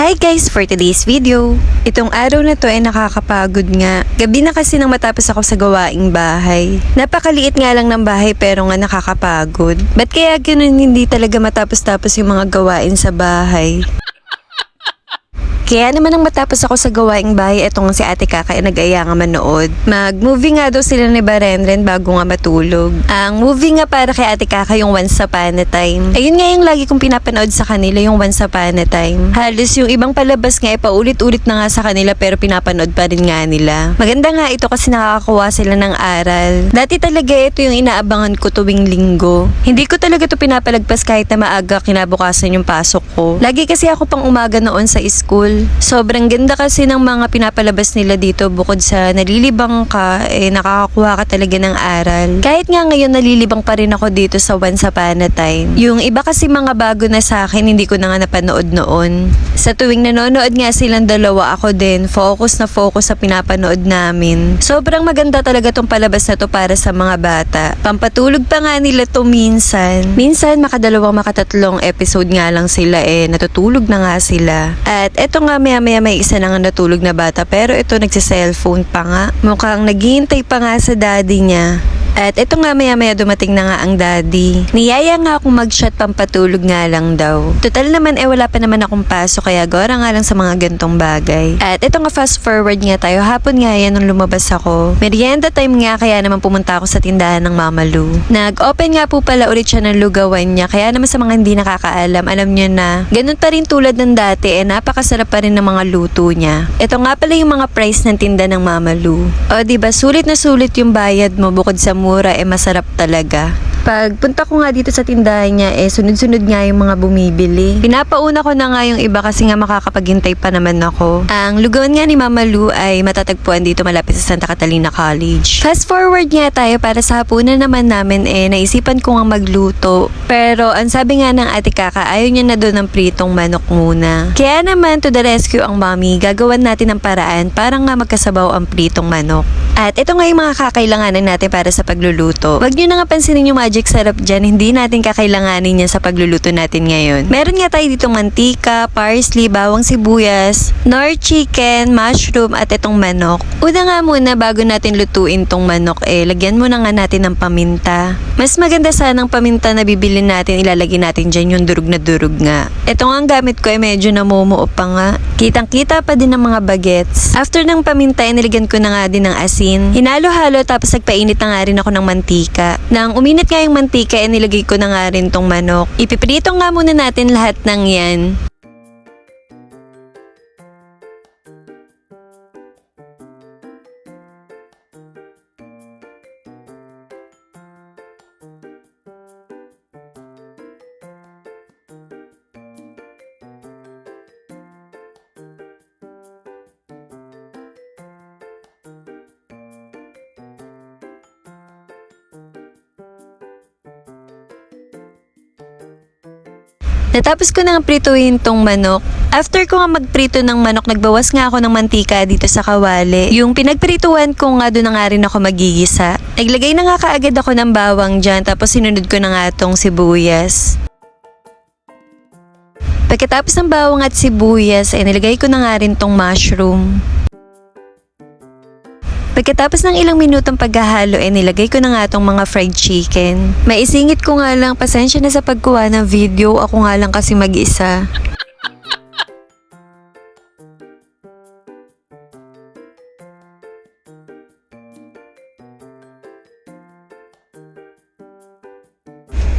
Hi guys! For today's video, itong araw na to ay nakakapagod nga. Gabi na kasi nang matapos ako sa gawaing bahay. Napakaliit nga lang ng bahay pero nga nakakapagod. Ba't kaya ganun hindi talaga matapos-tapos yung mga gawain sa bahay? Kaya naman nang matapos ako sa gawaing bahay, etong si Ate Kaka ay nag-aya nga manood. Mag-movie nga daw sila ni Barenren bago nga matulog. Ang movie nga para kay Ate Kaka yung Once Upon a Time. Ayun nga yung lagi kong pinapanood sa kanila, yung Once Upon a Time. Halos yung ibang palabas nga ay paulit-ulit na nga sa kanila pero pinapanood pa rin nga nila. Maganda nga ito kasi nakakakuha sila ng aral. Dati talaga ito yung inaabangan ko tuwing linggo. Hindi ko talaga ito pinapalagpas kahit na maaga kinabukasan yung pasok ko. Lagi kasi ako pang umaga noon sa school. Sobrang ganda kasi ng mga pinapalabas nila dito. Bukod sa nalilibang ka, nakakakuha ka talaga ng aral. Kahit nga ngayon nalilibang pa rin ako dito sa Once Upon a Time. Yung iba kasi mga bago na sa akin, hindi ko na nga napanood noon. Sa tuwing nanonood nga silang dalawa, ako din, focus na focus sa pinapanood namin. Sobrang maganda talaga tong palabas na to para sa mga bata. Pampatulog pa nga nila to minsan. Minsan makadalawang makatatlong episode nga lang sila natutulog na nga sila. At eto nga maya may isa na nga natulog na bata pero ito nagsi-cellphone pa nga. Mukhang naghihintay pa nga sa daddy niya. At ito nga maya dumating na nga ang daddy. Niyaya nga akong mag-shot pampatulog nga lang daw. Total naman wala pa naman akong pasok kaya gora nga lang sa mga gantong bagay. At ito nga fast forward nga tayo. Hapon nga yan nung lumabas ako. Merienda time nga kaya naman pumunta ako sa tindahan ng Mama Lu. Nag-open nga po pala ulit siya ng lugawan niya kaya naman sa mga hindi nakakaalam, alam niyo na ganun pa rin tulad ng dati napakasarap pa rin ng mga luto niya. Ito nga pala yung mga price ng tinda ng Mama Lu. O diba sulit na sulit yung bayad mo bukod sa mura masarap talaga. Pag punta ko nga dito sa tindahan niya sunod-sunod nga yung mga bumibili. Pinapauna ko na nga yung iba kasi nga makakapaghintay pa naman ako. Ang lugawan nga ni Mama Lu ay matatagpuan dito malapit sa Santa Catalina College. Fast forward nga tayo para sa hapunan naman namin naisipan ko nga magluto. Pero ang sabi nga ng Ate Kaka ayaw niya na doon ng pritong manok muna. Kaya naman to the rescue ang mami, gagawan natin ng paraan para nga magkasabaw ang pritong manok. At ito nga yung mga kakailanganan natin para sa pagluluto. Wag nyo na nga pansinin yung magic sarap dyan, hindi natin kakailanganin yan sa pagluluto natin ngayon. Meron nga tayo dito mantika, parsley, bawang sibuyas, nor chicken, mushroom at itong manok. Una nga muna bago natin lutuin tong manok lagyan muna nga natin ng paminta. Mas maganda sanang paminta na bibili natin, ilalagay natin dyan yung durug na durug nga. Ito nga ang gamit ko medyo namumuo pa nga. Kitang kita pa din ng mga bagets. After ng paminta nilagyan ko na nga din ng asin. Hinalo-halo tapos nagpainit na nga rin ako ng mantika. Nang uminit nga yung mantika nilagay ko na nga rin tong manok. Ipiprito nga muna natin lahat ng yan. Natapos ko na nga prituhin tong manok. After ko nga magprito ng manok, nagbawas nga ako ng mantika dito sa kawali. Yung pinagprituhan ko nga doon na nga rin ako magigisa. Naglagay na nga kaagad ako ng bawang dyan, tapos sinunod ko na nga tong sibuyas. Pagkatapos ng bawang at sibuyas, nilagay ko na nga rin tong mushroom. Pagkatapos ng ilang minutong paghahalo nilagay ko na nga tong mga fried chicken. Maisingit ko nga lang, pasensya na sa pagkuha ng video, ako nga lang kasi mag-isa.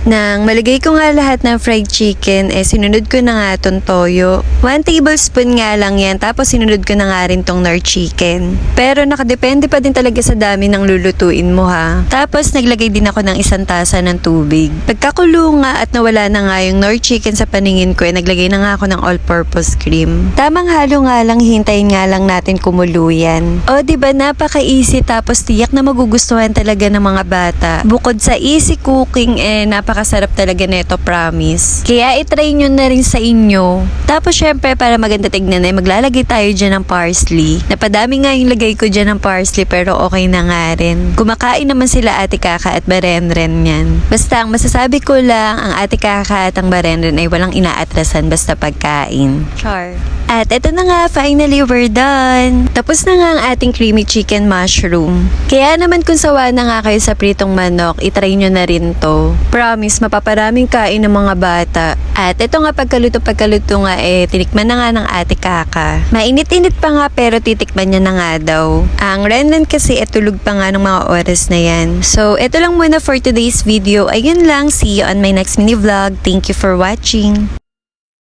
Nang malagay ko nga lahat ng fried chicken, sinunod ko na nga tong toyo. 1 tablespoon nga lang yan, tapos sinunod ko na nga rin tong nor chicken. Pero nakadepende pa din talaga sa dami ng lulutuin mo ha. Tapos naglagay din ako ng 1 tasa ng tubig. Pagkakulo nga at nawala na nga yung nor chicken sa paningin ko, naglagay na nga ako ng all-purpose cream. Tamang halo nga lang, hintayin nga lang natin kumulo yan. O diba napaka-easy tapos tiyak na magugustuhan talaga ng mga bata. Bukod sa easy cooking napakasarap talaga nito, promise. Kaya itry nyo na rin sa inyo. Tapos syempre para maganda tignan maglalagay tayo dyan ng parsley. Napadami nga yung lagay ko dyan ng parsley pero okay na nga rin. Kumakain naman sila Ate Kaka at Barenren yan. Basta ang masasabi ko lang, ang Ate Kaka at ang Barenren ay walang inaatrasan basta pagkain. Char. At eto na nga, finally we're done. Tapos na nga ang ating creamy chicken mushroom. Kaya naman kung sawa na nga kayo sa pritong manok, itry nyo na rin to. Promise, mapaparaming kain ng mga bata. At eto nga pagkaluto nga tinikman na nga ng ate Kaka. Mainit-init pa nga pero titikman niya na nga daw. Ang Renren kasi tulog pa nga ng mga oras na yan. So eto lang muna for today's video. Ayun lang, see you on my next mini vlog. Thank you for watching.